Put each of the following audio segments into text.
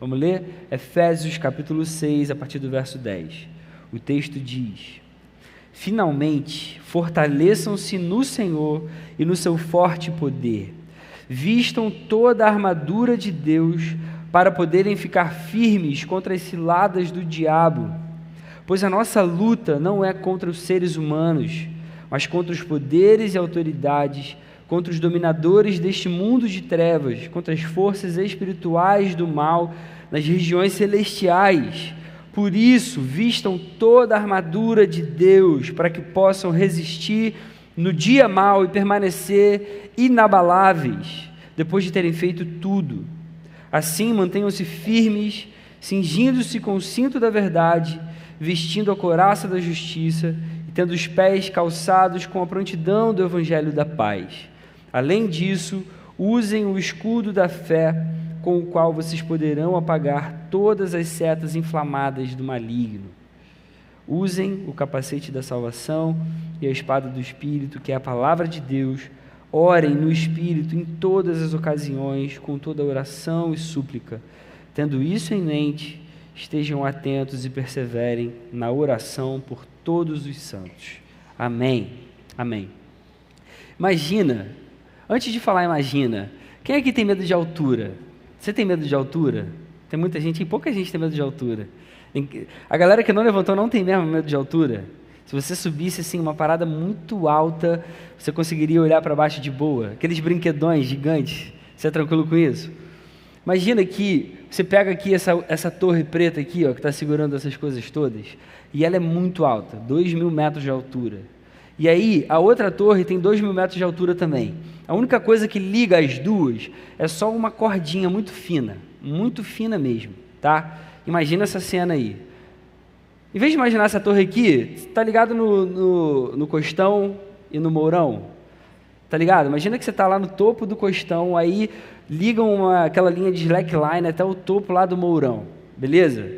Vamos ler? Efésios capítulo 6, a partir do verso 10. O texto diz: finalmente, fortaleçam-se no Senhor e no seu forte poder. Vistam toda a armadura de Deus para poderem ficar firmes contra as ciladas do diabo. Pois a nossa luta não é contra os seres humanos, mas contra os poderes e autoridades, contra os dominadores deste mundo de trevas, contra as forças espirituais do mal nas regiões celestiais. Por isso, vistam toda a armadura de Deus, para que possam resistir no dia mau e permanecer inabaláveis, depois de terem feito tudo. Assim, mantenham-se firmes, cingindo-se com o cinto da verdade, vestindo a couraça da justiça e tendo os pés calçados com a prontidão do evangelho da paz. Além disso, usem o escudo da fé, com o qual vocês poderão apagar todas as setas inflamadas do maligno. Usem o capacete da salvação e a espada do Espírito, que é a palavra de Deus. Orem no Espírito em todas as ocasiões, com toda oração e súplica. Tendo isso em mente, estejam atentos e perseverem na oração por todos os santos. Amém. Amém. Imagina, antes de falar imagina, quem aqui tem medo de altura? Você tem medo de altura? Tem muita gente, pouca gente tem medo de altura. A galera que não levantou não tem mesmo medo de altura. Se você subisse assim uma parada muito alta, você conseguiria olhar para baixo de boa. Aqueles brinquedões gigantes, você é tranquilo com isso? Imagina que você pega aqui essa torre preta aqui, ó, que está segurando essas coisas todas, e ela é muito alta, 2.000 metros de altura. E aí, a outra torre tem 2.000 metros de altura também. A única coisa que liga as duas é só uma cordinha muito fina mesmo, tá? Imagina essa cena aí. Em vez de imaginar essa torre aqui, tá ligado no Costão e no Mourão? Tá ligado? Imagina que você tá lá no topo do Costão, aí ligam aquela linha de slackline até o topo lá do Mourão, beleza?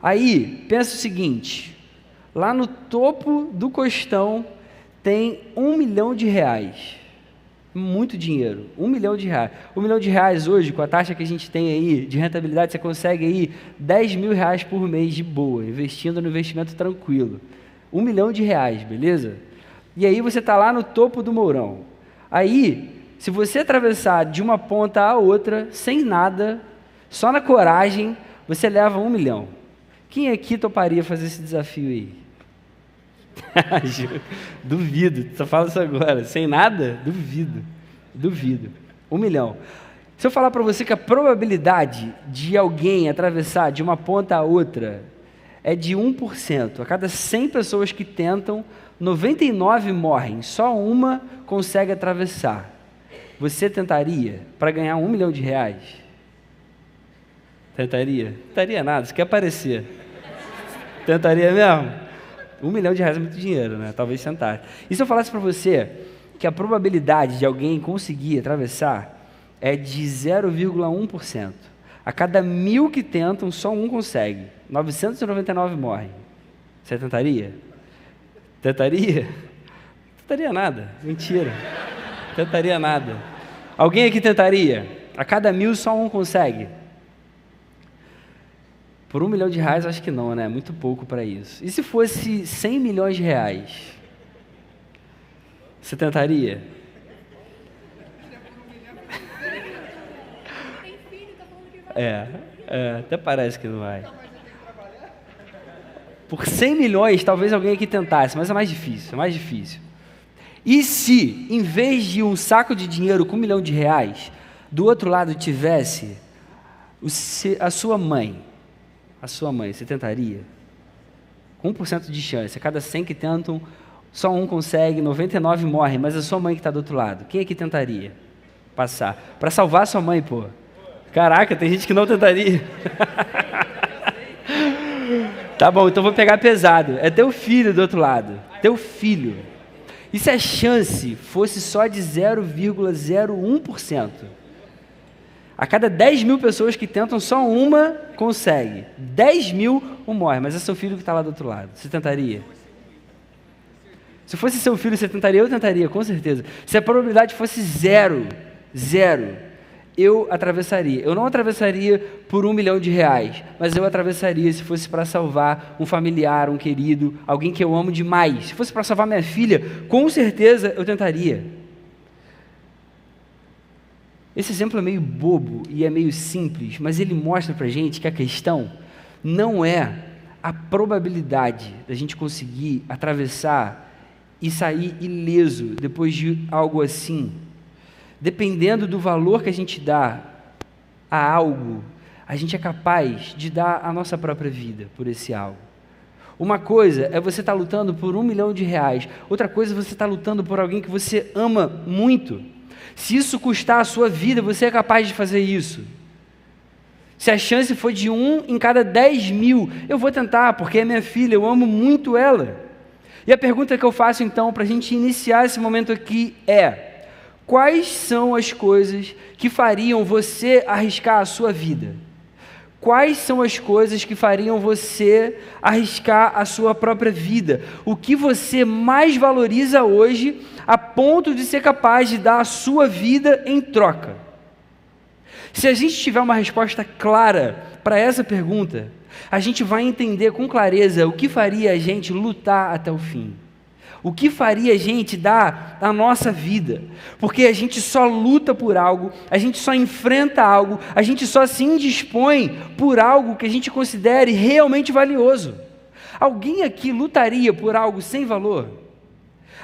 Aí, pensa o seguinte, lá no topo do Costão tem R$1 milhão. Muito dinheiro, R$1 milhão. R$1 milhão hoje, com a taxa que a gente tem aí de rentabilidade, você consegue aí R$10.000 por mês de boa, investindo no investimento tranquilo. R$1 milhão, beleza? E aí você está lá no topo do Mourão. Aí, se você atravessar de uma ponta à outra, sem nada, só na coragem, você leva R$1 milhão. Quem aqui toparia fazer esse desafio aí? Duvido, só fala isso agora. Sem nada? Duvido. 1 milhão. Se eu falar para você que a probabilidade de alguém atravessar de uma ponta a outra é de 1%, a cada 100 pessoas que tentam, 99 morrem, só uma consegue atravessar. Você tentaria para ganhar R$1 milhão? Tentaria? Tentaria nada, você quer aparecer. Tentaria mesmo? R$1 milhão é muito dinheiro, né? Talvez tentasse. E se eu falasse para você que a probabilidade de alguém conseguir atravessar é de 0,1%. A cada 1.000 que tentam, só um consegue. 999 morrem. Você tentaria? Tentaria? Tentaria nada. Mentira. Tentaria nada. Alguém aqui tentaria? A cada 1.000, só um consegue. Por R$1 milhão, acho que não, né? Muito pouco para isso. E se fosse R$100 milhões? Você tentaria? Até parece que não vai. Por 100 milhões, talvez alguém aqui tentasse, mas é mais difícil. E se, em vez de um saco de dinheiro com R$1 milhão, do outro lado tivesse a sua mãe? A sua mãe, você tentaria? Com 1% de chance, a cada 100 que tentam, só um consegue, 99 morrem, mas a sua mãe que está do outro lado, quem é que tentaria passar? Para salvar a sua mãe, pô. Caraca, tem gente que não tentaria. Tá bom, então vou pegar pesado. É teu filho do outro lado, teu filho. E se a chance fosse só de 0,01%? A cada 10.000 pessoas que tentam, só uma consegue. 10.000, um morre, mas é seu filho que está lá do outro lado. Você tentaria? Se fosse seu filho, você tentaria? Eu tentaria, com certeza. Se a probabilidade fosse zero, eu atravessaria. Eu não atravessaria por R$1 milhão, mas eu atravessaria se fosse para salvar um familiar, um querido, alguém que eu amo demais. Se fosse para salvar minha filha, com certeza eu tentaria. Esse exemplo é meio bobo e é meio simples, mas ele mostra para a gente que a questão não é a probabilidade da gente conseguir atravessar e sair ileso depois de algo assim. Dependendo do valor que a gente dá a algo, a gente é capaz de dar a nossa própria vida por esse algo. Uma coisa é você estar lutando por R$1 milhão, outra coisa é você estar lutando por alguém que você ama muito. Se isso custar a sua vida, você é capaz de fazer isso. Se a chance for de 1 em cada 10 mil, eu vou tentar, porque é minha filha, eu amo muito ela. E a pergunta que eu faço então, para a gente iniciar esse momento aqui é: quais são as coisas que fariam você arriscar a sua vida? Quais são as coisas que fariam você arriscar a sua própria vida? O que você mais valoriza hoje a ponto de ser capaz de dar a sua vida em troca? Se a gente tiver uma resposta clara para essa pergunta, a gente vai entender com clareza o que faria a gente lutar até o fim. O que faria a gente dar a nossa vida? Porque a gente só luta por algo, a gente só enfrenta algo, a gente só se indispõe por algo que a gente considere realmente valioso. Alguém aqui lutaria por algo sem valor?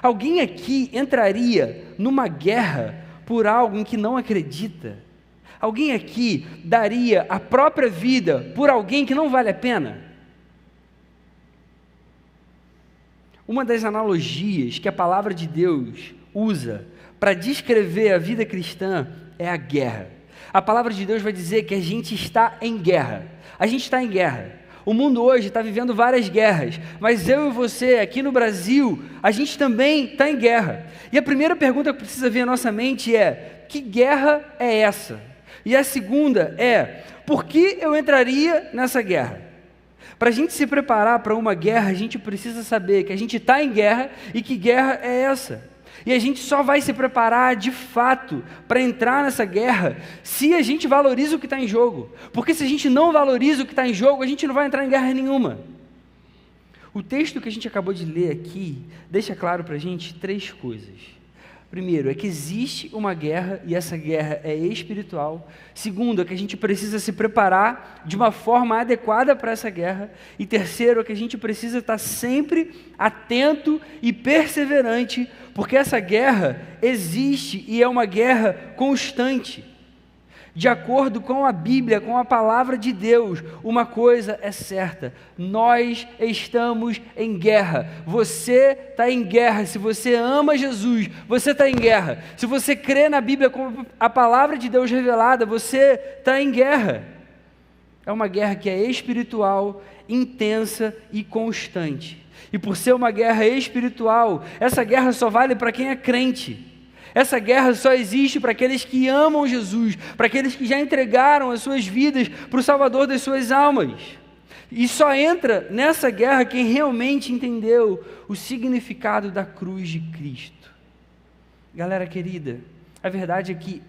Alguém aqui entraria numa guerra por algo em que não acredita? Alguém aqui daria a própria vida por alguém que não vale a pena? Uma das analogias que a palavra de Deus usa para descrever a vida cristã é a guerra. A palavra de Deus vai dizer que a gente está em guerra. A gente está em guerra. O mundo hoje está vivendo várias guerras, mas eu e você, aqui no Brasil, a gente também está em guerra. E a primeira pergunta que precisa vir à nossa mente é: que guerra é essa? E a segunda é: por que eu entraria nessa guerra? Para a gente se preparar para uma guerra, a gente precisa saber que a gente está em guerra e que guerra é essa. E a gente só vai se preparar de fato para entrar nessa guerra se a gente valoriza o que está em jogo. Porque se a gente não valoriza o que está em jogo, a gente não vai entrar em guerra nenhuma. O texto que a gente acabou de ler aqui deixa claro para a gente 3 coisas. Primeiro, é que existe uma guerra e essa guerra é espiritual. Segundo, é que a gente precisa se preparar de uma forma adequada para essa guerra. E terceiro, é que a gente precisa estar sempre atento e perseverante, porque essa guerra existe e é uma guerra constante. De acordo com a Bíblia, com a palavra de Deus, uma coisa é certa: nós estamos em guerra. Você está em guerra. Se você ama Jesus, você está em guerra. Se você crê na Bíblia como a palavra de Deus revelada, você está em guerra. É uma guerra que é espiritual, intensa e constante. E por ser uma guerra espiritual, essa guerra só vale para quem é crente. Essa guerra só existe para aqueles que amam Jesus, para aqueles que já entregaram as suas vidas para o Salvador das suas almas. E só entra nessa guerra quem realmente entendeu o significado da cruz de Cristo. Galera querida, a verdade é que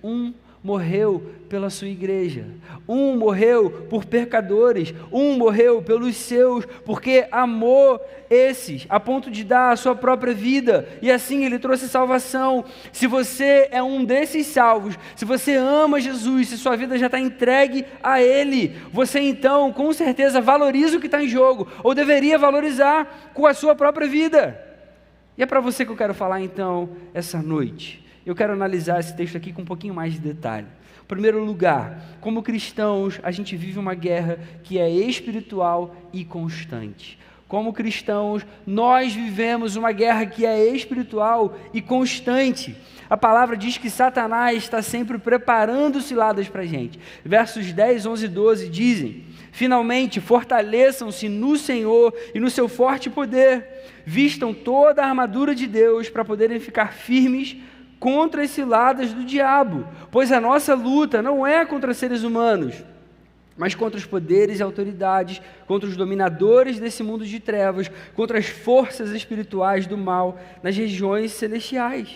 morreu pela sua igreja, morreu por pecadores, morreu pelos seus, porque amou esses, a ponto de dar a sua própria vida, e assim ele trouxe salvação. Se você é um desses salvos, se você ama Jesus, se sua vida já está entregue a Ele, você então com certeza valoriza o que está em jogo, ou deveria valorizar com a sua própria vida. E é para você que eu quero falar então essa noite. Eu quero analisar esse texto aqui com um pouquinho mais de detalhe. Em primeiro lugar, como cristãos, a gente vive uma guerra que é espiritual e constante. Como cristãos, nós vivemos uma guerra que é espiritual e constante. A palavra diz que Satanás está sempre preparando ciladas para a gente. Versos 10, 11 e 12 dizem: finalmente, fortaleçam-se no Senhor e no seu forte poder. Vistam toda a armadura de Deus para poderem ficar firmes contra as ciladas do diabo, pois a nossa luta não é contra seres humanos, mas contra os poderes e autoridades, contra os dominadores desse mundo de trevas, contra as forças espirituais do mal nas regiões celestiais.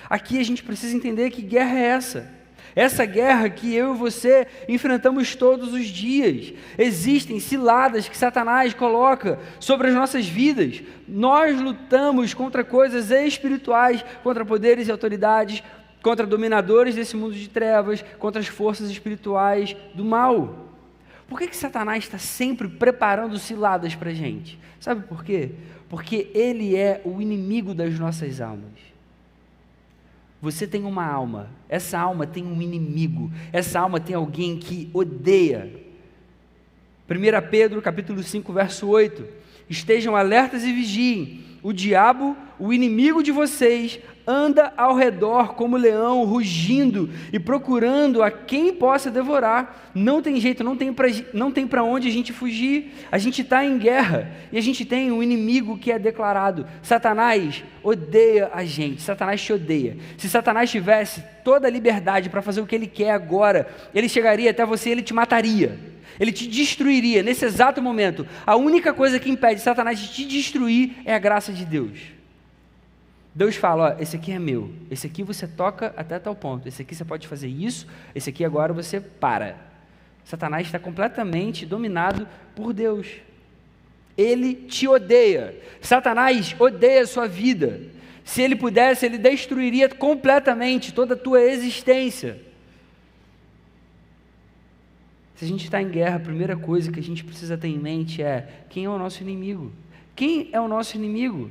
Aqui a gente precisa entender que guerra é essa. Essa guerra que eu e você enfrentamos todos os dias. Existem ciladas que Satanás coloca sobre as nossas vidas. Nós lutamos contra coisas espirituais, contra poderes e autoridades, contra dominadores desse mundo de trevas, contra as forças espirituais do mal. Por que Satanás está sempre preparando ciladas para a gente? Sabe por quê? Porque ele é o inimigo das nossas almas. Você tem uma alma, essa alma tem um inimigo, essa alma tem alguém que odeia. 1 Pedro capítulo 5, verso 8, estejam alertas e vigiem, o diabo, o inimigo de vocês, anda ao redor como leão, rugindo e procurando a quem possa devorar. Não tem jeito, não tem para onde a gente fugir, a gente está em guerra, e a gente tem um inimigo que é declarado. Satanás odeia a gente, Satanás te odeia. Se Satanás tivesse toda a liberdade para fazer o que ele quer agora, ele chegaria até você e ele te mataria, ele te destruiria nesse exato momento. A única coisa que impede Satanás de te destruir é a graça de Deus. Deus fala, ó, esse aqui é meu, esse aqui você toca até tal ponto, esse aqui você pode fazer isso, esse aqui agora você para. Satanás está completamente dominado por Deus. Ele te odeia. Satanás odeia a sua vida. Se ele pudesse, ele destruiria completamente toda a tua existência. Se a gente está em guerra, a primeira coisa que a gente precisa ter em mente é, quem é o nosso inimigo? Quem é o nosso inimigo?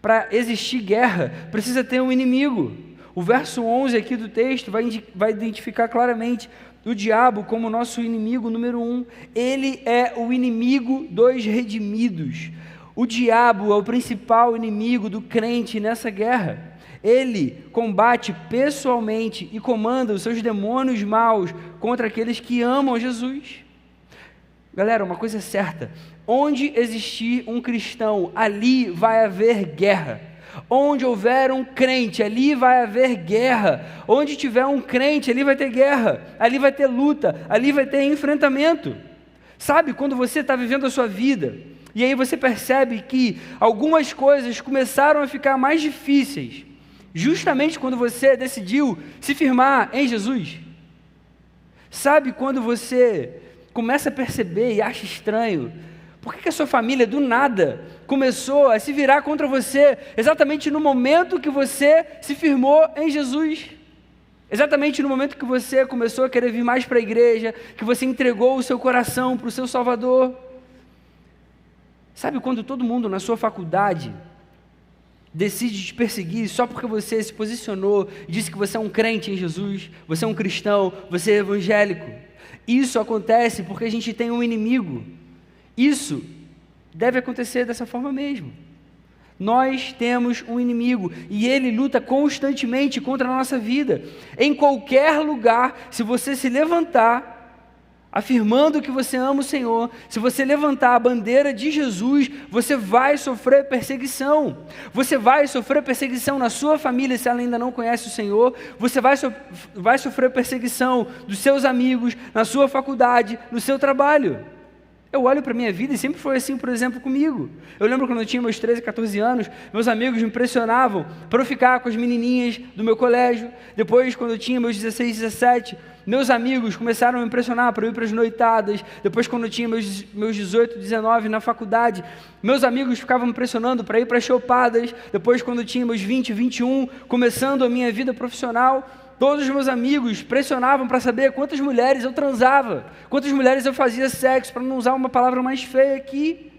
Para existir guerra, precisa ter um inimigo. O verso 11 aqui do texto vai identificar claramente o diabo como nosso inimigo número 1. Ele é o inimigo dos redimidos. O diabo é o principal inimigo do crente nessa guerra. Ele combate pessoalmente e comanda os seus demônios maus contra aqueles que amam Jesus. Galera, uma coisa é certa, onde existir um cristão, ali vai haver guerra. Onde houver um crente, ali vai haver guerra. Onde tiver um crente, ali vai ter guerra, ali vai ter luta, ali vai ter enfrentamento. Sabe, quando você está vivendo a sua vida, e aí você percebe que algumas coisas começaram a ficar mais difíceis, justamente quando você decidiu se firmar em Jesus. Sabe, quando você começa a perceber e acha estranho, por que a sua família do nada começou a se virar contra você, exatamente no momento que você se firmou em Jesus? Exatamente no momento que você começou a querer vir mais para a igreja, que você entregou o seu coração para o seu Salvador. Sabe, quando todo mundo na sua faculdade decide te perseguir só porque você se posicionou e disse que você é um crente em Jesus, você é um cristão, você é evangélico. Isso acontece porque a gente tem um inimigo. Isso deve acontecer dessa forma mesmo. Nós temos um inimigo e ele luta constantemente contra a nossa vida. Em qualquer lugar, se você se levantar afirmando que você ama o Senhor, se você levantar a bandeira de Jesus, você vai sofrer perseguição. Você vai sofrer perseguição na sua família se ela ainda não conhece o Senhor. Você vai sofrer perseguição dos seus amigos, na sua faculdade, no seu trabalho. Eu olho para a minha vida e sempre foi assim, por exemplo, comigo. Eu lembro quando eu tinha meus 13, 14 anos, meus amigos me pressionavam para eu ficar com as menininhas do meu colégio. Depois, quando eu tinha meus 16, 17, meus amigos começaram a me pressionar para eu ir para as noitadas. Depois, quando eu tinha meus 18, 19 na faculdade, meus amigos ficavam me pressionando para ir para as chopadas. Depois, quando eu tinha meus 20, 21, começando a minha vida profissional, todos os meus amigos pressionavam para saber quantas mulheres eu transava, quantas mulheres eu fazia sexo, para não usar uma palavra mais feia aqui.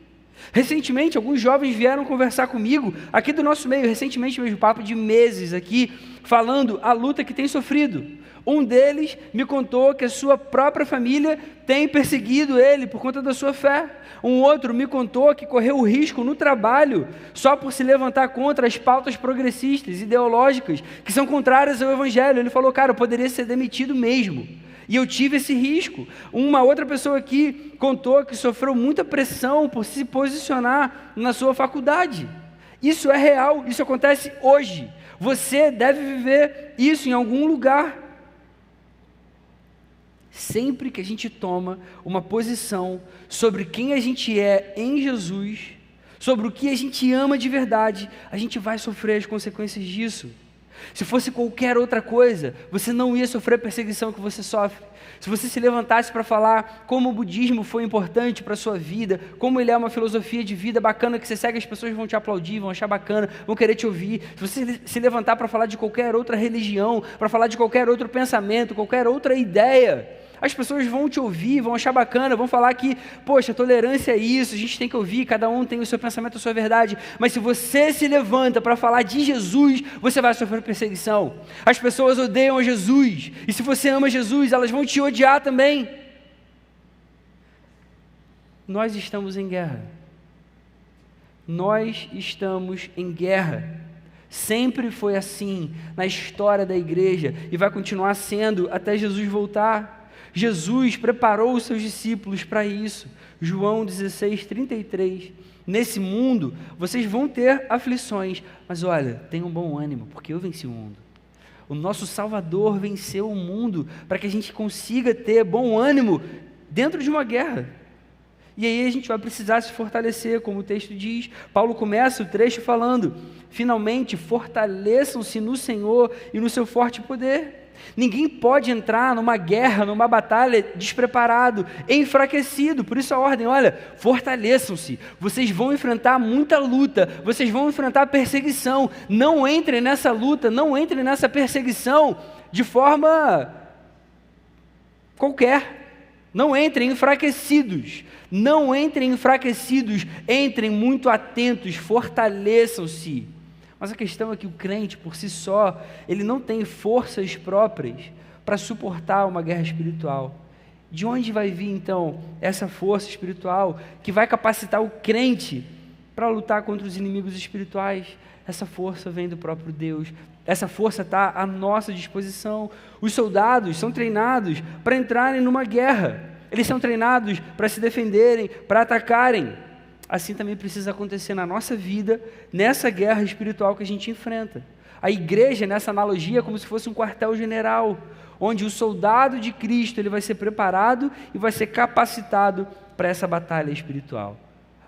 Recentemente, alguns jovens vieram conversar comigo, aqui do nosso meio, recentemente mesmo, papo de meses aqui, falando a luta que tem sofrido. Um deles me contou que a sua própria família tem perseguido ele por conta da sua fé. Um outro me contou que correu o risco no trabalho só por se levantar contra as pautas progressistas, ideológicas, que são contrárias ao Evangelho. Ele falou, cara, eu poderia ser demitido mesmo. E eu tive esse risco. Uma outra pessoa aqui contou que sofreu muita pressão por se posicionar na sua faculdade. Isso é real, isso acontece hoje. Você deve viver isso em algum lugar. Sempre que a gente toma uma posição sobre quem a gente é em Jesus, sobre o que a gente ama de verdade, a gente vai sofrer as consequências disso. Se fosse qualquer outra coisa, você não ia sofrer a perseguição que você sofre. Se você se levantasse para falar como o budismo foi importante para a sua vida, como ele é uma filosofia de vida bacana que você segue, as pessoas vão te aplaudir, vão achar bacana, vão querer te ouvir. Se você se levantar para falar de qualquer outra religião, para falar de qualquer outro pensamento, qualquer outra ideia, as pessoas vão te ouvir, vão achar bacana, vão falar que, poxa, tolerância é isso, a gente tem que ouvir, cada um tem o seu pensamento, a sua verdade. Mas se você se levanta para falar de Jesus, você vai sofrer perseguição. As pessoas odeiam Jesus, e se você ama Jesus, elas vão te odiar também. Nós estamos em guerra. Nós estamos em guerra. Sempre foi assim na história da igreja, e vai continuar sendo até Jesus voltar. Jesus preparou os seus discípulos para isso. João 16:33. Nesse mundo, vocês vão ter aflições, mas olha, tenham bom ânimo, porque eu venci o mundo. O nosso Salvador venceu o mundo, para que a gente consiga ter bom ânimo dentro de uma guerra. E aí a gente vai precisar se fortalecer, como o texto diz. Paulo começa o trecho falando: finalmente, fortaleçam-se no Senhor e no seu forte poder. Ninguém pode entrar numa guerra, numa batalha despreparado, enfraquecido. Por isso a ordem, olha, fortaleçam-se. Vocês vão enfrentar muita luta, vocês vão enfrentar perseguição. Não entrem nessa luta, não entrem nessa perseguição de forma qualquer. Não entrem enfraquecidos. Não entrem enfraquecidos, entrem muito atentos, fortaleçam-se. Mas a questão é que o crente, por si só, ele não tem forças próprias para suportar uma guerra espiritual. De onde vai vir, então, essa força espiritual que vai capacitar o crente para lutar contra os inimigos espirituais? Essa força vem do próprio Deus. Essa força está à nossa disposição. Os soldados são treinados para entrarem numa guerra. Eles são treinados para se defenderem, para atacarem. Assim também precisa acontecer na nossa vida, nessa guerra espiritual que a gente enfrenta. A igreja, nessa analogia, é como se fosse um quartel-general, onde o soldado de Cristo ele vai ser preparado e vai ser capacitado para essa batalha espiritual.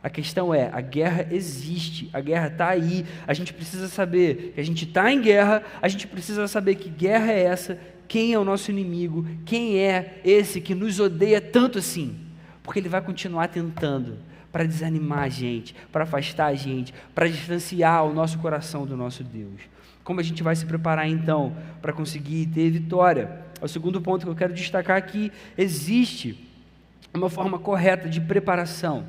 A questão é, a guerra existe, a guerra está aí, a gente precisa saber que a gente está em guerra, a gente precisa saber que guerra é essa, quem é o nosso inimigo, quem é esse que nos odeia tanto assim, porque ele vai continuar tentando para desanimar a gente, para afastar a gente, para distanciar o nosso coração do nosso Deus. Como a gente vai se preparar então para conseguir ter vitória? O segundo ponto que eu quero destacar aqui, existe uma forma correta de preparação.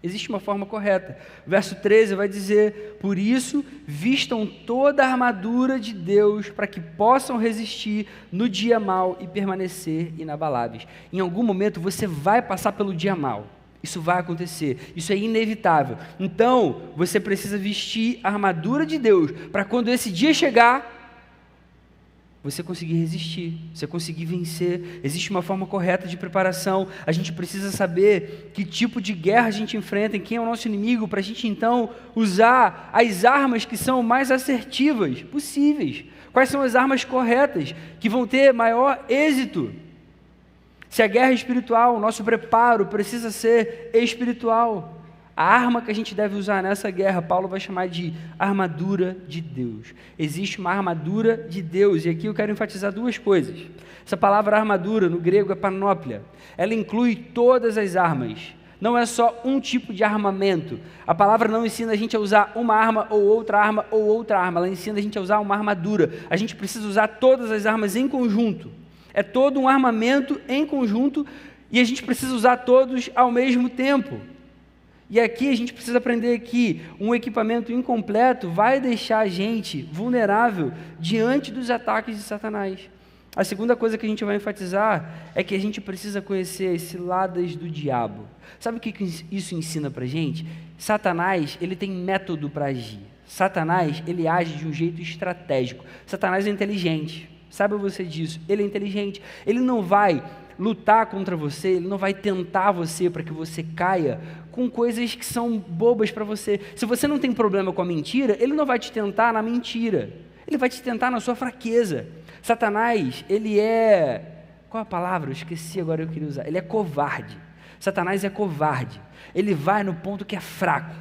Existe uma forma correta. Verso 13 vai dizer: por isso, vistam toda a armadura de Deus para que possam resistir no dia mau e permanecer inabaláveis. Em algum momento você vai passar pelo dia mau. Isso vai acontecer, isso é inevitável. Então, você precisa vestir a armadura de Deus, para quando esse dia chegar, você conseguir resistir, você conseguir vencer. Existe uma forma correta de preparação, a gente precisa saber que tipo de guerra a gente enfrenta, quem é o nosso inimigo, para a gente então usar as armas que são mais assertivas possíveis. Quais são as armas corretas, que vão ter maior êxito? Se a guerra é espiritual, o nosso preparo precisa ser espiritual. A arma que a gente deve usar nessa guerra, Paulo vai chamar de armadura de Deus. Existe uma armadura de Deus, e aqui eu quero enfatizar duas coisas. Essa palavra armadura, no grego, é panóplia. Ela inclui todas as armas. Não é só um tipo de armamento. A palavra não ensina a gente a usar uma arma ou outra arma ou outra arma. Ela ensina a gente a usar uma armadura. A gente precisa usar todas as armas em conjunto. É todo um armamento em conjunto e a gente precisa usar todos ao mesmo tempo. E aqui a gente precisa aprender que um equipamento incompleto vai deixar a gente vulnerável diante dos ataques de Satanás. A segunda coisa que a gente vai enfatizar é que a gente precisa conhecer as ciladas do diabo. Sabe o que isso ensina para a gente? Satanás, ele tem método para agir. Satanás, ele age de um jeito estratégico. Satanás é inteligente. Saiba você disso, ele é inteligente, ele não vai lutar contra você, ele não vai tentar você para que você caia com coisas que são bobas para você. Se você não tem problema com a mentira, ele não vai te tentar na mentira, ele vai te tentar na sua fraqueza. Satanás, ele é, qual a palavra? Eu esqueci agora, eu queria usar, ele é covarde. Satanás é covarde, ele vai no ponto que é fraco.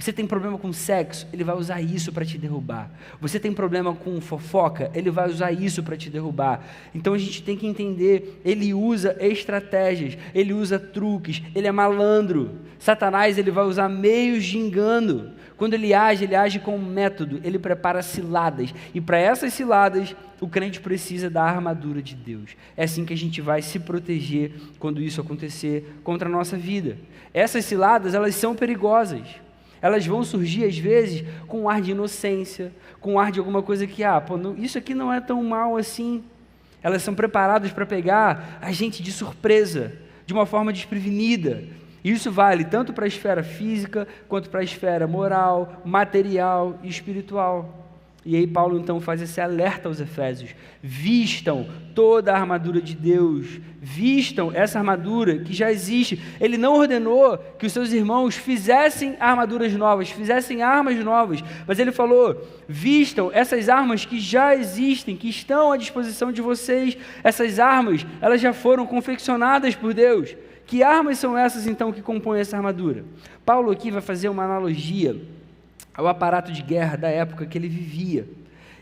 Você tem problema com sexo, ele vai usar isso para te derrubar. Você tem problema com fofoca, ele vai usar isso para te derrubar. Então a gente tem que entender, ele usa estratégias, ele usa truques, ele é malandro. Satanás, ele vai usar meios de engano. Quando ele age com um método, ele prepara ciladas. E para essas ciladas, o crente precisa da armadura de Deus. É assim que a gente vai se proteger quando isso acontecer contra a nossa vida. Essas ciladas, elas são perigosas. Elas vão surgir, às vezes, com um ar de inocência, com um ar de alguma coisa que, isso aqui não é tão mal assim. Elas são preparadas para pegar a gente de surpresa, de uma forma desprevenida. E isso vale tanto para a esfera física, quanto para a esfera moral, material e espiritual. E aí Paulo então faz esse alerta aos Efésios: vistam toda a armadura de Deus, vistam essa armadura que já existe. Ele não ordenou que os seus irmãos fizessem armaduras novas, fizessem armas novas, mas ele falou: vistam essas armas que já existem, que estão à disposição de vocês. Essas armas, elas já foram confeccionadas por Deus. Que armas são essas então que compõem essa armadura? Paulo aqui vai fazer uma analogia ao aparato de guerra da época que ele vivia.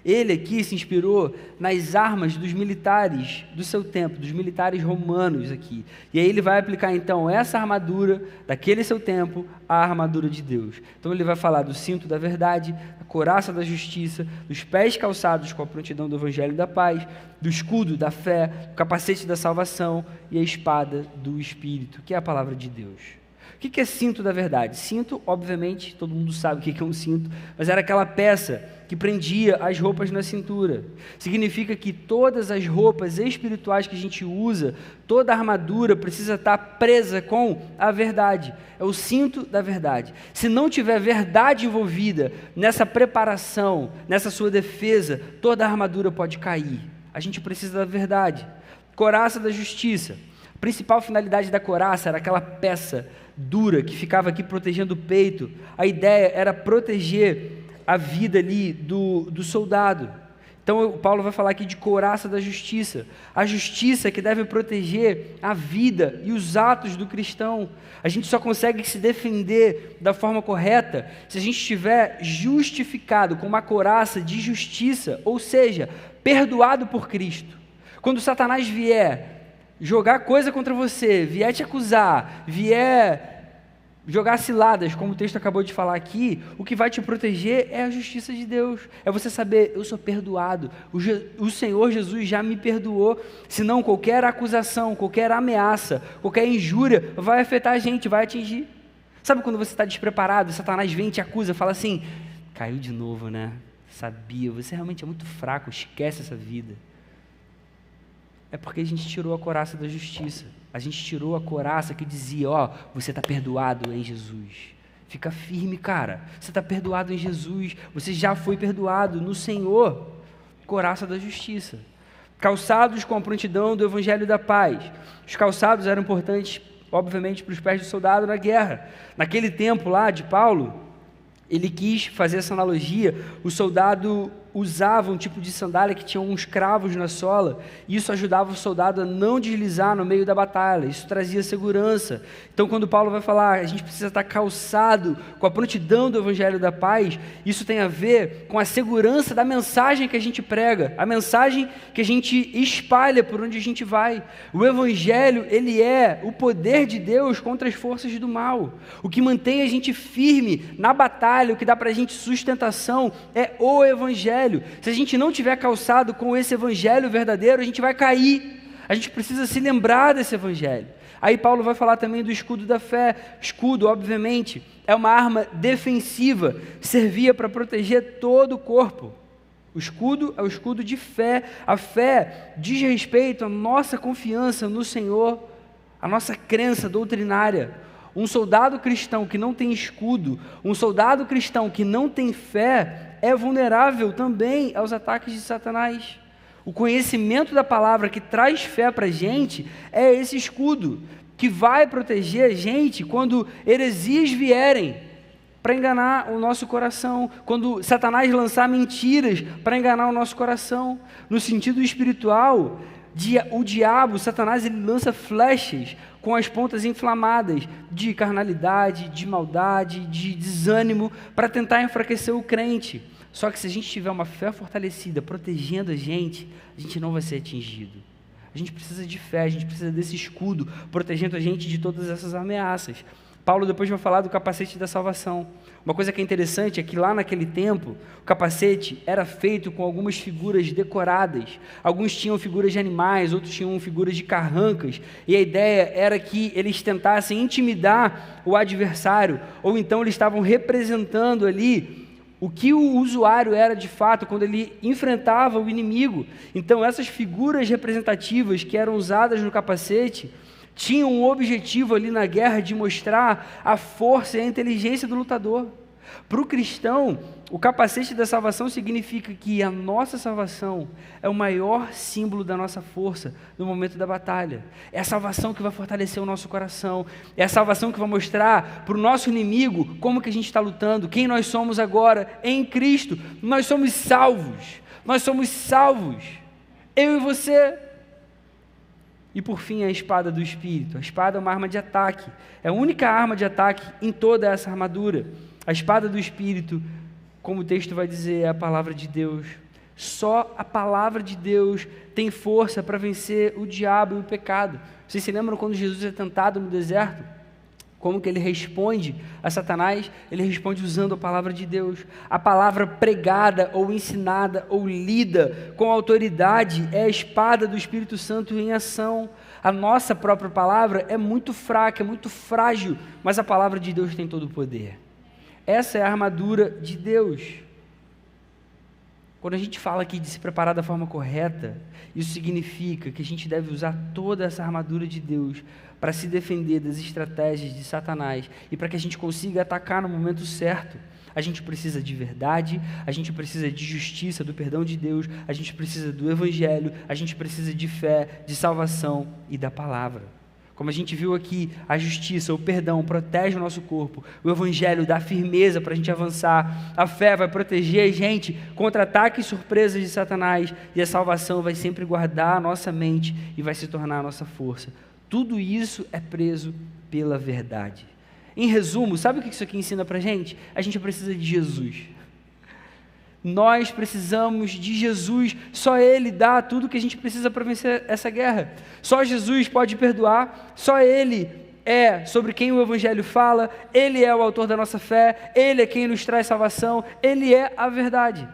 Ele aqui se inspirou nas armas dos militares do seu tempo, dos militares romanos aqui. E aí ele vai aplicar então essa armadura daquele seu tempo à armadura de Deus. Então ele vai falar do cinto da verdade, da couraça da justiça, dos pés calçados com a prontidão do evangelho da paz, do escudo da fé, do capacete da salvação e a espada do Espírito, que é a palavra de Deus. O que é cinto da verdade? Cinto, obviamente, todo mundo sabe o que é um cinto, mas era aquela peça que prendia as roupas na cintura. Significa que todas as roupas espirituais que a gente usa, toda a armadura precisa estar presa com a verdade. É o cinto da verdade. Se não tiver verdade envolvida nessa preparação, nessa sua defesa, toda a armadura pode cair. A gente precisa da verdade. Couraça da justiça. A principal finalidade da couraça era aquela peça dura que ficava aqui protegendo o peito. A ideia era proteger a vida ali do soldado. Então Paulo vai falar aqui de couraça da justiça. A justiça que deve proteger a vida e os atos do cristão. A gente só consegue se defender da forma correta se a gente estiver justificado com uma couraça de justiça, ou seja, perdoado por Cristo. Quando Satanás vier jogar coisa contra você, vier te acusar, vier jogar ciladas, como o texto acabou de falar aqui, o que vai te proteger é a justiça de Deus. É você saber, eu sou perdoado, o Senhor Jesus já me perdoou, senão qualquer acusação, qualquer ameaça, qualquer injúria vai afetar a gente, vai atingir. Sabe quando você está despreparado, Satanás vem e te acusa, fala assim: caiu de novo, né? Sabia, você realmente é muito fraco, esquece essa vida. É porque a gente tirou a couraça da justiça. A gente tirou a couraça que dizia: você está perdoado em Jesus. Fica firme, cara. Você está perdoado em Jesus. Você já foi perdoado no Senhor. Couraça da justiça. Calçados com a prontidão do evangelho da paz. Os calçados eram importantes, obviamente, para os pés do soldado na guerra. Naquele tempo lá de Paulo, ele quis fazer essa analogia. O soldado usava um tipo de sandália que tinha uns cravos na sola, e isso ajudava o soldado a não deslizar no meio da batalha, isso trazia segurança. Então quando Paulo vai falar, a gente precisa estar calçado com a prontidão do evangelho da paz, isso tem a ver com a segurança da mensagem que a gente prega, a mensagem que a gente espalha por onde a gente vai. O evangelho, ele é o poder de Deus contra as forças do mal. O que mantém a gente firme na batalha, o que dá para a gente sustentação é o evangelho. Se a gente não tiver calçado com esse evangelho verdadeiro, a gente vai cair. A gente precisa se lembrar desse evangelho. Aí Paulo vai falar também do escudo da fé. Escudo, obviamente, é uma arma defensiva, servia para proteger todo o corpo. O escudo é o escudo de fé. A fé diz respeito à nossa confiança no Senhor, à nossa crença doutrinária. Um soldado cristão que não tem escudo, um soldado cristão que não tem fé, é vulnerável também aos ataques de Satanás. O conhecimento da palavra que traz fé para a gente é esse escudo, que vai proteger a gente quando heresias vierem para enganar o nosso coração, quando Satanás lançar mentiras para enganar o nosso coração. No sentido espiritual, o diabo, Satanás, ele lança flechas com as pontas inflamadas de carnalidade, de maldade, de desânimo, para tentar enfraquecer o crente. Só que se a gente tiver uma fé fortalecida, protegendo a gente não vai ser atingido. A gente precisa de fé, a gente precisa desse escudo, protegendo a gente de todas essas ameaças. Paulo depois vai falar do capacete da salvação. Uma coisa que é interessante é que lá naquele tempo, o capacete era feito com algumas figuras decoradas. Alguns tinham figuras de animais, outros tinham figuras de carrancas. E a ideia era que eles tentassem intimidar o adversário, ou então eles estavam representando ali o que o usuário era de fato quando ele enfrentava o inimigo. Então essas figuras representativas que eram usadas no capacete tinham um objetivo ali na guerra de mostrar a força e a inteligência do lutador. Para o cristão, o capacete da salvação significa que a nossa salvação é o maior símbolo da nossa força no momento da batalha. É a salvação que vai fortalecer o nosso coração, é a salvação que vai mostrar para o nosso inimigo como que a gente está lutando, quem nós somos agora em Cristo. Nós somos salvos, eu e você. E por fim, a espada do Espírito. A espada é uma arma de ataque, é a única arma de ataque em toda essa armadura. A espada do Espírito, como o texto vai dizer, é a palavra de Deus. Só a palavra de Deus tem força para vencer o diabo e o pecado. Vocês se lembram quando Jesus é tentado no deserto? Como que ele responde a Satanás? Ele responde usando a palavra de Deus. A palavra pregada, ou ensinada, ou lida com autoridade é a espada do Espírito Santo em ação. A nossa própria palavra é muito fraca, é muito frágil, mas a palavra de Deus tem todo o poder. Essa é a armadura de Deus. Quando a gente fala aqui de se preparar da forma correta, isso significa que a gente deve usar toda essa armadura de Deus para se defender das estratégias de Satanás e para que a gente consiga atacar no momento certo. A gente precisa de verdade, a gente precisa de justiça, do perdão de Deus, a gente precisa do Evangelho, a gente precisa de fé, de salvação e da palavra. Como a gente viu aqui, a justiça, o perdão protege o nosso corpo, o Evangelho dá firmeza para a gente avançar, a fé vai proteger a gente contra ataques e surpresas de Satanás, e a salvação vai sempre guardar a nossa mente e vai se tornar a nossa força. Tudo isso é preso pela verdade. Em resumo, sabe o que isso aqui ensina para a gente? A gente precisa de Jesus. Nós precisamos de Jesus, só Ele dá tudo o que a gente precisa para vencer essa guerra. Só Jesus pode perdoar, só Ele é sobre quem o Evangelho fala, Ele é o autor da nossa fé, Ele é quem nos traz salvação, Ele é a verdade.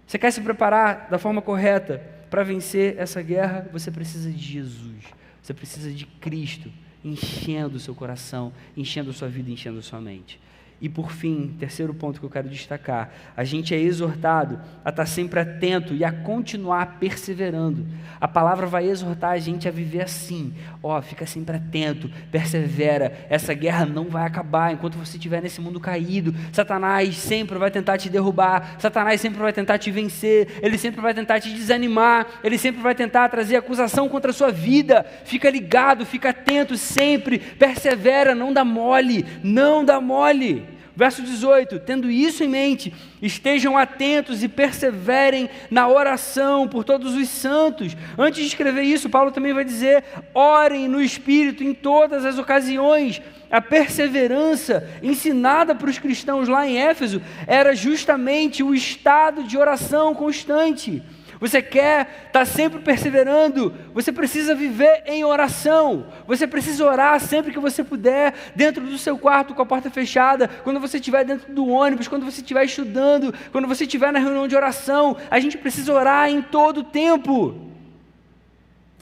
Você quer se preparar da forma correta para vencer essa guerra? Você precisa de Jesus, você precisa de Cristo enchendo o seu coração, enchendo a sua vida, enchendo a sua mente. E por fim, terceiro ponto que eu quero destacar, a gente é exortado a estar sempre atento e a continuar perseverando. A palavra vai exortar a gente a viver assim, fica sempre atento, persevera, essa guerra não vai acabar enquanto você estiver nesse mundo caído. Satanás sempre vai tentar te derrubar, Satanás sempre vai tentar te vencer, ele sempre vai tentar te desanimar, ele sempre vai tentar trazer acusação contra a sua vida. Fica ligado, fica atento sempre, persevera, não dá mole, não dá mole. Verso 18, tendo isso em mente, estejam atentos e perseverem na oração por todos os santos. Antes de escrever isso, Paulo também vai dizer, orem no Espírito em todas as ocasiões. A perseverança ensinada para os cristãos lá em Éfeso era justamente o estado de oração constante. Você quer estar sempre perseverando, você precisa viver em oração, você precisa orar sempre que você puder, dentro do seu quarto com a porta fechada, quando você estiver dentro do ônibus, quando você estiver estudando, quando você estiver na reunião de oração. A gente precisa orar em todo o tempo.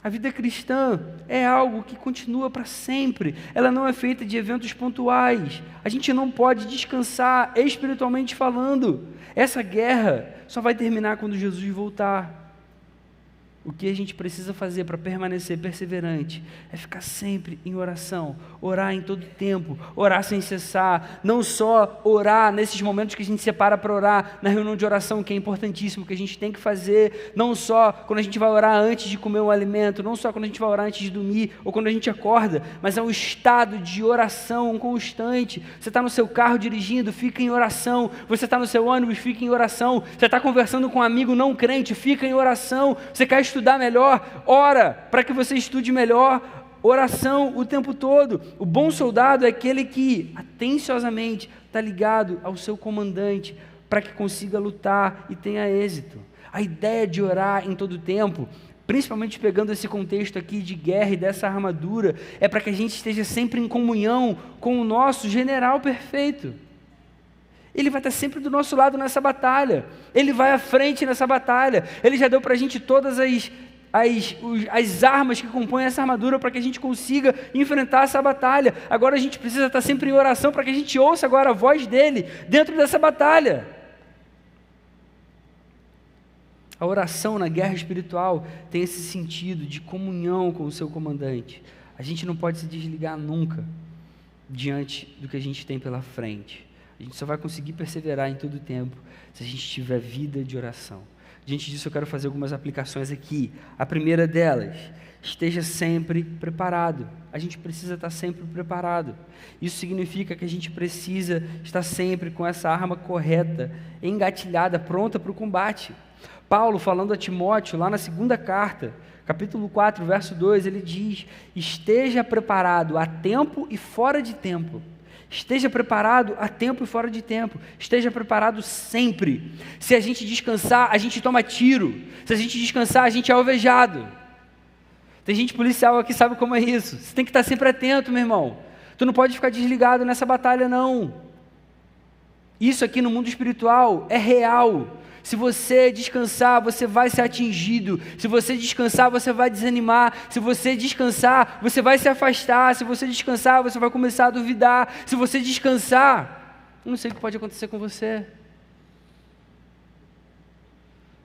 A vida cristã é algo que continua para sempre, ela não é feita de eventos pontuais, a gente não pode descansar espiritualmente falando. Essa guerra só vai terminar quando Jesus voltar. O que a gente precisa fazer para permanecer perseverante é ficar sempre em oração, orar em todo tempo, orar sem cessar, não só orar nesses momentos que a gente separa para orar na reunião de oração, que é importantíssimo, que a gente tem que fazer, não só quando a gente vai orar antes de comer um alimento, não só quando a gente vai orar antes de dormir ou quando a gente acorda, mas é um estado de oração constante. Você está no seu carro dirigindo, fica em oração. Você está no seu ônibus, fica em oração. Você está conversando com um amigo não crente, fica em oração. Você quer estudar melhor, ora para que você estude melhor, oração o tempo todo. O bom soldado é aquele que atenciosamente está ligado ao seu comandante para que consiga lutar e tenha êxito. A ideia de orar em todo o tempo, principalmente pegando esse contexto aqui de guerra e dessa armadura, é para que a gente esteja sempre em comunhão com o nosso general perfeito. Ele vai estar sempre do nosso lado nessa batalha. Ele vai à frente nessa batalha. Ele já deu para a gente todas as armas que compõem essa armadura para que a gente consiga enfrentar essa batalha. Agora a gente precisa estar sempre em oração para que a gente ouça agora a voz dele dentro dessa batalha. A oração na guerra espiritual tem esse sentido de comunhão com o seu comandante. A gente não pode se desligar nunca diante do que a gente tem pela frente. A gente só vai conseguir perseverar em todo o tempo se a gente tiver vida de oração. Diante disso eu quero fazer algumas aplicações aqui. A primeira delas, esteja sempre preparado. A gente precisa estar sempre preparado. Isso significa que a gente precisa estar sempre com essa arma correta, engatilhada, pronta para o combate. Paulo, falando a Timóteo, lá na segunda carta, capítulo 4, verso 2, ele diz: esteja preparado a tempo e fora de tempo. Esteja preparado a tempo e fora de tempo. Esteja preparado sempre. Se a gente descansar, a gente toma tiro. Se a gente descansar, a gente é alvejado. Tem gente policial aqui que sabe como é isso. Você tem que estar sempre atento, meu irmão. Tu não pode ficar desligado nessa batalha, não. Isso aqui no mundo espiritual é real. Se você descansar, você vai ser atingido. Se você descansar, você vai desanimar. Se você descansar, você vai se afastar. Se você descansar, você vai começar a duvidar. Se você descansar, eu não sei o que pode acontecer com você.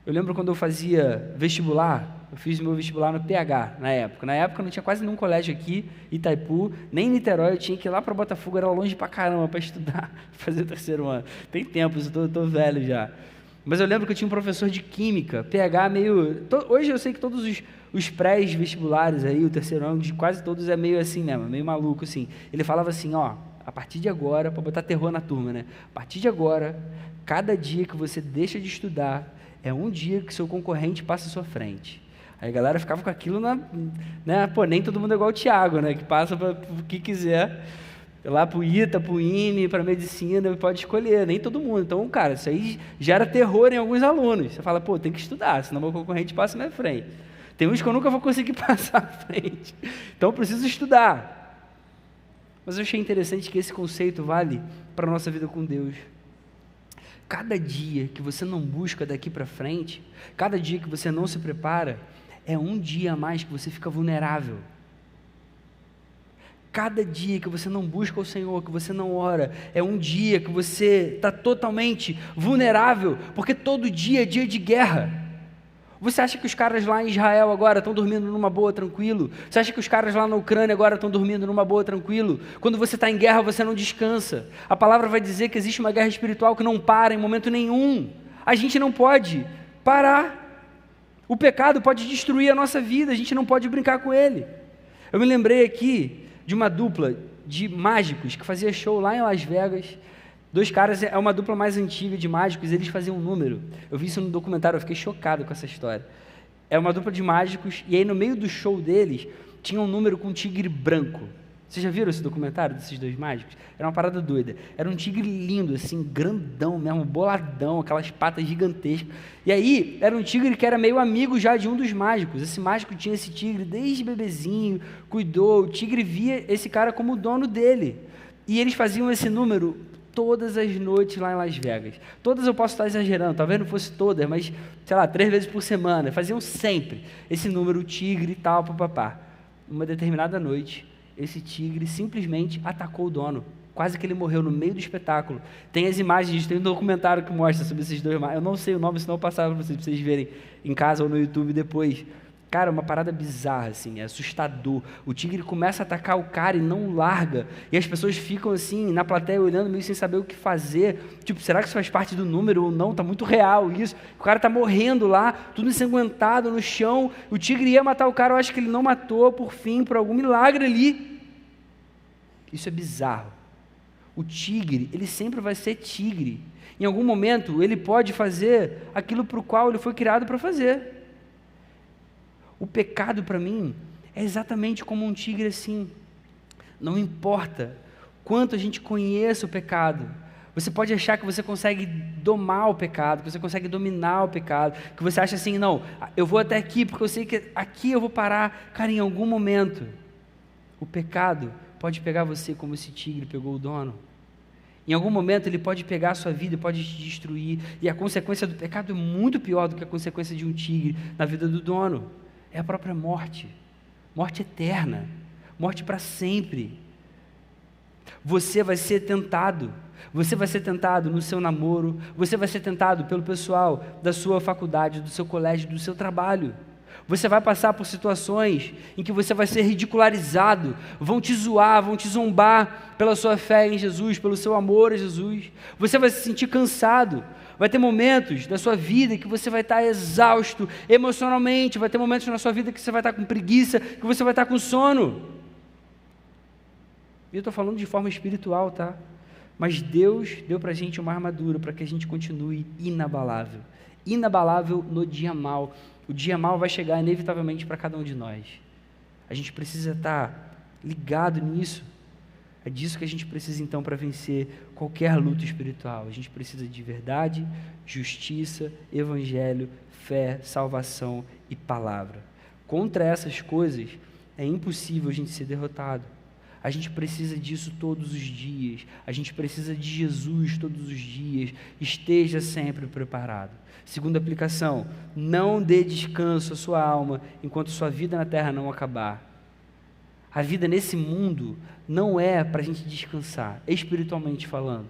Eu lembro quando eu fazia vestibular, eu fiz meu vestibular no PH na época. Na época não tinha quase nenhum colégio aqui, Itaipu, nem em Niterói, eu tinha que ir lá para Botafogo, era longe pra caramba para estudar, fazer o terceiro ano. Tem tempo, eu tô velho já. Mas eu lembro que eu tinha um professor de química, PH meio... Hoje eu sei que todos os pré-vestibulares aí, o terceiro ano, de quase todos é meio assim mesmo, meio maluco assim. Ele falava assim, ó, a partir de agora, para botar terror na turma, né? A partir de agora, cada dia que você deixa de estudar, é um dia que seu concorrente passa à sua frente. Aí a galera ficava com aquilo né? Pô, nem todo mundo é igual o Thiago, né? Que passa para o que quiser. Lá para o ITA, para o IME, para a medicina, pode escolher, nem todo mundo. Então, cara, isso aí gera terror em alguns alunos. Você fala, pô, tem que estudar, senão meu concorrente passa na minha frente. Tem uns que eu nunca vou conseguir passar à frente. Então, eu preciso estudar. Mas eu achei interessante que esse conceito vale para a nossa vida com Deus. Cada dia que você não busca daqui para frente, cada dia que você não se prepara, é um dia a mais que você fica vulnerável. Cada dia que você não busca o Senhor, que você não ora, é um dia que você está totalmente vulnerável, porque todo dia é dia de guerra. Você acha que os caras lá em Israel agora estão dormindo numa boa, tranquilo? Você acha que os caras lá na Ucrânia agora estão dormindo numa boa, tranquilo? Quando você está em guerra, você não descansa. A palavra vai dizer que existe uma guerra espiritual que não para em momento nenhum. A gente não pode parar. O pecado pode destruir a nossa vida, a gente não pode brincar com ele. Eu me lembrei aqui de uma dupla de mágicos que fazia show lá em Las Vegas. Dois caras, é uma dupla mais antiga de mágicos, eles faziam um número. Eu vi isso no documentário, eu fiquei chocado com essa história. É uma dupla de mágicos, e aí no meio do show deles, tinha um número com um tigre branco. Vocês já viram esse documentário desses dois mágicos? Era uma parada doida. Era um tigre lindo, assim, grandão mesmo, boladão, aquelas patas gigantescas. E aí, era um tigre que era meio amigo já de um dos mágicos. Esse mágico tinha esse tigre desde bebezinho, cuidou. O tigre via esse cara como o dono dele. E eles faziam esse número todas as noites lá em Las Vegas. Todas eu posso estar exagerando, talvez não fosse todas, mas, sei lá, 3 vezes por semana. Faziam sempre esse número, o tigre e tal, papapá. Uma determinada noite, esse tigre simplesmente atacou o dono. Quase que ele morreu no meio do espetáculo. Tem as imagens, tem um documentário que mostra sobre esses dois. Eu não sei o nome, senão eu passava para vocês verem em casa ou no YouTube depois. Cara, uma parada bizarra, assim, é assustador. O tigre começa a atacar o cara e não larga. E as pessoas ficam assim, na plateia, olhando meio sem saber o que fazer. Tipo, será que isso faz parte do número ou não? Tá muito real isso. O cara tá morrendo lá, tudo ensanguentado no chão. O tigre ia matar o cara, eu acho que ele não matou, por fim, por algum milagre ali. Isso é bizarro. O tigre, ele sempre vai ser tigre. Em algum momento, ele pode fazer aquilo para o qual ele foi criado para fazer. O pecado, para mim, É exatamente como um tigre assim. Não importa quanto a gente conheça o pecado, você pode achar que você consegue domar o pecado, que você consegue dominar o pecado, que você acha assim, não, eu vou até aqui porque eu sei que aqui eu vou parar. Cara, em algum momento, o pecado pode pegar você como esse tigre pegou o dono. Em algum momento ele pode pegar a sua vida e pode te destruir, e a consequência do pecado é muito pior do que a consequência de um tigre na vida do dono. É a própria morte, morte eterna, morte para sempre. Você vai ser tentado no seu namoro, você vai ser tentado pelo pessoal da sua faculdade, do seu colégio, do seu trabalho. Você vai passar por situações em que você vai ser ridicularizado, vão te zoar, vão te zombar pela sua fé em Jesus, pelo seu amor a Jesus. Você vai se sentir cansado, vai ter momentos da sua vida que você vai estar exausto emocionalmente, vai ter momentos na sua vida que você vai estar com preguiça, que você vai estar com sono. E eu estou falando de forma espiritual, tá? Mas Deus deu para a gente uma armadura para que a gente continue inabalável. Inabalável no dia mau. O dia mau vai chegar inevitavelmente para cada um de nós. A gente precisa estar ligado nisso. É disso que a gente precisa então para vencer qualquer luta espiritual. A gente precisa de verdade, justiça, evangelho, fé, salvação e palavra. Contra essas coisas é impossível a gente ser derrotado. A gente precisa disso todos os dias. A gente precisa de Jesus todos os dias. Esteja sempre preparado. Segunda aplicação, não dê descanso à sua alma enquanto sua vida na terra não acabar. A vida nesse mundo não é para a gente descansar, espiritualmente falando.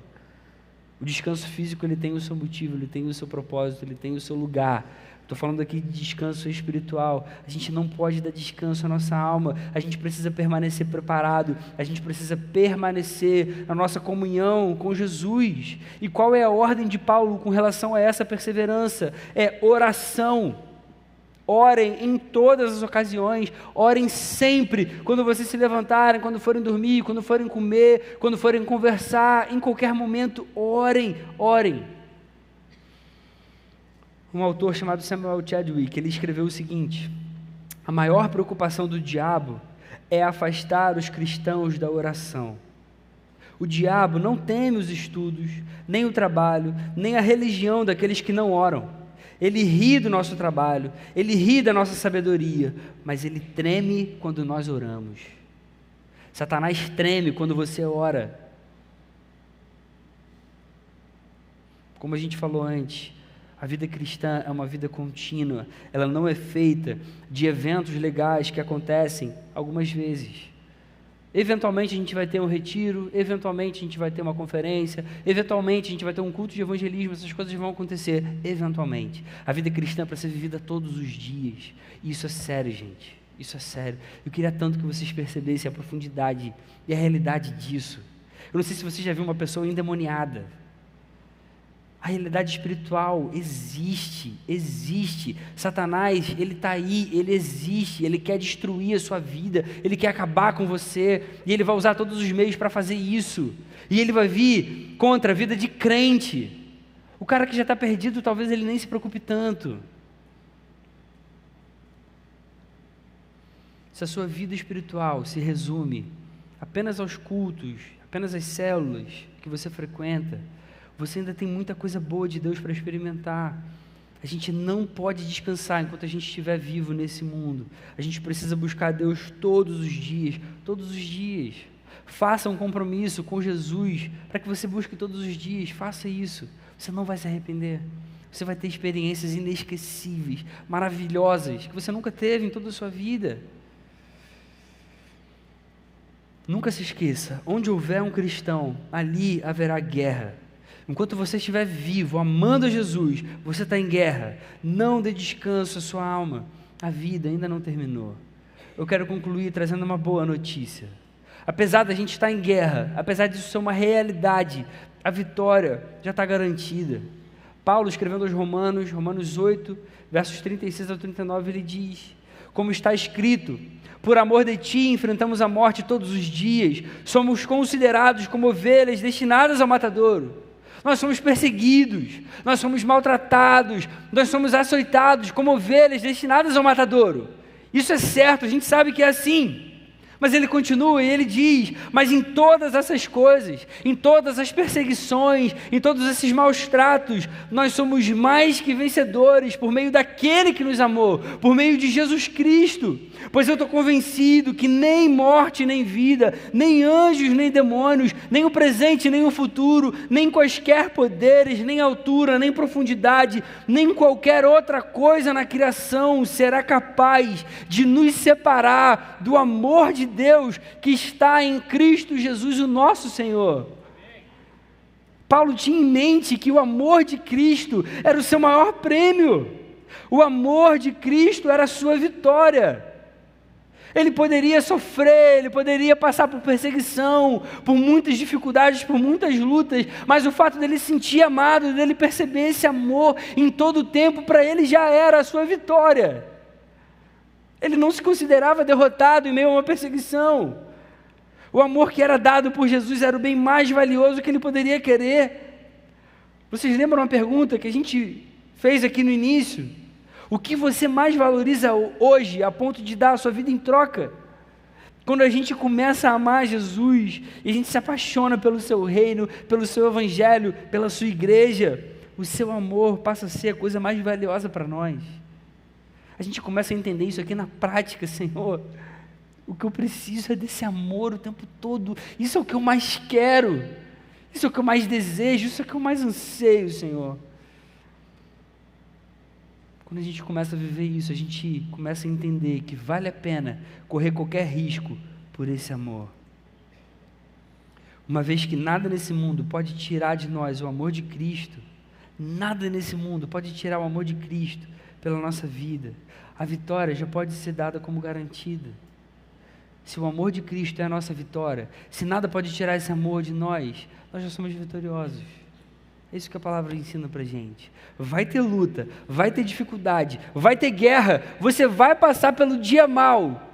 O descanso físico ele tem o seu motivo, ele tem o seu propósito, ele tem o seu lugar. Estou falando aqui de descanso espiritual. A gente não pode dar descanso à nossa alma. A gente precisa permanecer preparado. A gente precisa permanecer na nossa comunhão com Jesus. E qual é a ordem de Paulo com relação a essa perseverança? É oração. Orem em todas as ocasiões. Orem sempre. Quando vocês se levantarem, quando forem dormir, quando forem comer, quando forem conversar, em qualquer momento, orem, orem. Um autor chamado Samuel Chadwick, ele escreveu o seguinte: a maior preocupação do diabo é afastar os cristãos da oração. O diabo não teme os estudos, nem o trabalho, nem a religião daqueles que não oram. Ele ri do nosso trabalho, ele ri da nossa sabedoria, mas ele treme quando nós oramos. Satanás treme quando você ora. Como a gente falou antes, a vida cristã é uma vida contínua, ela não é feita de eventos legais que acontecem algumas vezes. Eventualmente a gente vai ter um retiro, eventualmente a gente vai ter uma conferência, eventualmente a gente vai ter um culto de evangelismo, essas coisas vão acontecer, eventualmente. A vida cristã é para ser vivida todos os dias, e isso é sério, gente, isso é sério. Eu queria tanto que vocês percebessem a profundidade e a realidade disso. Eu não sei se você já viu uma pessoa endemoniada. A realidade espiritual existe. Satanás, ele está aí, ele existe, ele quer destruir a sua vida, ele quer acabar com você, e ele vai usar todos os meios para fazer isso, e ele vai vir contra a vida de crente. O cara que já está perdido, talvez ele nem se preocupe tanto. Se a sua vida espiritual se resume apenas aos cultos, apenas às células que você frequenta, você ainda tem muita coisa boa de Deus para experimentar. A gente não pode descansar enquanto a gente estiver vivo nesse mundo. A gente precisa buscar Deus todos os dias, todos os dias. Faça um compromisso com Jesus para que você busque todos os dias. Faça isso. Você não vai se arrepender. Você vai ter experiências inesquecíveis, maravilhosas, que você nunca teve em toda a sua vida. Nunca se esqueça, onde houver um cristão, ali haverá guerra. Enquanto você estiver vivo, amando a Jesus, você está em guerra. Não dê descanso à sua alma. A vida ainda não terminou. Eu quero concluir trazendo uma boa notícia. Apesar da gente estar em guerra, apesar disso ser uma realidade, a vitória já está garantida. Paulo, escrevendo aos Romanos 8, versos 36 ao 39, ele diz: como está escrito, por amor de ti enfrentamos a morte todos os dias, somos considerados como ovelhas destinadas ao matadouro. Nós somos perseguidos, nós somos maltratados, nós somos açoitados como ovelhas destinadas ao matadouro. Isso é certo, a gente sabe que é assim. Mas ele continua e ele diz: mas em todas essas coisas, em todas as perseguições, em todos esses maus tratos, nós somos mais que vencedores por meio daquele que nos amou, por meio de Jesus Cristo. Pois eu estou convencido que nem morte, nem vida, nem anjos, nem demônios, nem o presente, nem o futuro, nem quaisquer poderes, nem altura, nem profundidade, nem qualquer outra coisa na criação será capaz de nos separar do amor de Deus que está em Cristo Jesus, o nosso Senhor. Paulo tinha em mente que o amor de Cristo era o seu maior prêmio. O amor de Cristo era a sua vitória. Ele poderia sofrer, ele poderia passar por perseguição, por muitas dificuldades, por muitas lutas, mas o fato dele se sentir amado, dele perceber esse amor em todo o tempo, para ele já era a sua vitória. Ele não se considerava derrotado em meio a uma perseguição. O amor que era dado por Jesus era o bem mais valioso que ele poderia querer. Vocês lembram uma pergunta que a gente fez aqui no início? O que você mais valoriza hoje a ponto de dar a sua vida em troca? Quando a gente começa a amar Jesus e a gente se apaixona pelo seu reino, pelo seu evangelho, pela sua igreja, o seu amor passa a ser a coisa mais valiosa para nós. A gente começa a entender isso aqui na prática, Senhor. O que eu preciso é desse amor o tempo todo. Isso é o que eu mais quero. Isso é o que eu mais desejo. Isso é o que eu mais anseio, Senhor. Quando a gente começa a viver isso, a gente começa a entender que vale a pena correr qualquer risco por esse amor. Uma vez que nada nesse mundo pode tirar de nós o amor de Cristo, nada nesse mundo pode tirar o amor de Cristo pela nossa vida, a vitória já pode ser dada como garantida. Se o amor de Cristo é a nossa vitória, se nada pode tirar esse amor de nós, nós já somos vitoriosos. É isso que a palavra ensina pra gente. Vai ter luta, vai ter dificuldade, vai ter guerra, você vai passar pelo dia mau.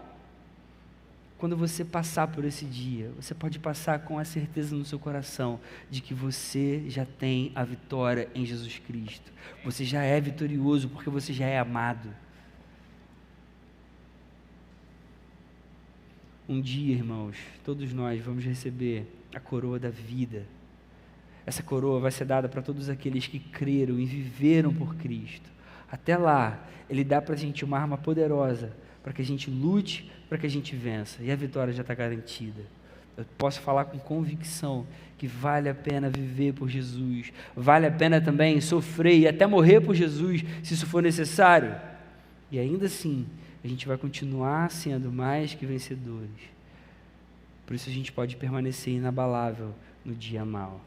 Quando você passar por esse dia, você pode passar com a certeza no seu coração de que você já tem a vitória em Jesus Cristo. Você já é vitorioso porque você já é amado. Um dia, irmãos, todos nós vamos receber a coroa da vida. Essa coroa vai ser dada para todos aqueles que creram e viveram por Cristo. Até lá, Ele dá para a gente uma arma poderosa, para que a gente lute, para que a gente vença. E a vitória já está garantida. Eu posso falar com convicção que vale a pena viver por Jesus. Vale a pena também sofrer e até morrer por Jesus, se isso for necessário. E ainda assim, a gente vai continuar sendo mais que vencedores. Por isso a gente pode permanecer inabalável no dia mau.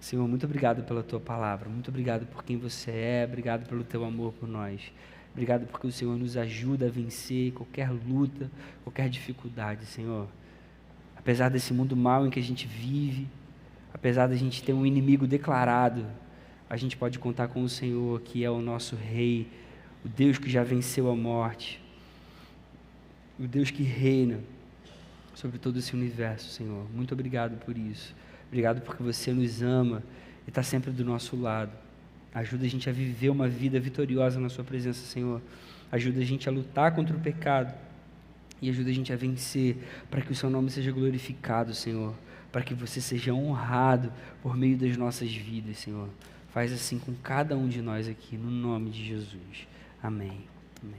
Senhor, muito obrigado pela Tua palavra, muito obrigado por quem Você é, obrigado pelo Teu amor por nós, obrigado porque o Senhor nos ajuda a vencer qualquer luta, qualquer dificuldade, Senhor. Apesar desse mundo mau em que a gente vive, apesar da gente ter um inimigo declarado, a gente pode contar com o Senhor, que é o nosso Rei, o Deus que já venceu a morte, o Deus que reina sobre todo esse universo, Senhor. Muito obrigado por isso. Obrigado porque Você nos ama e está sempre do nosso lado. Ajuda a gente a viver uma vida vitoriosa na Sua presença, Senhor. Ajuda a gente a lutar contra o pecado e ajuda a gente a vencer, para que o Seu nome seja glorificado, Senhor. Para que Você seja honrado por meio das nossas vidas, Senhor. Faz assim com cada um de nós aqui, no nome de Jesus. Amém. Amém.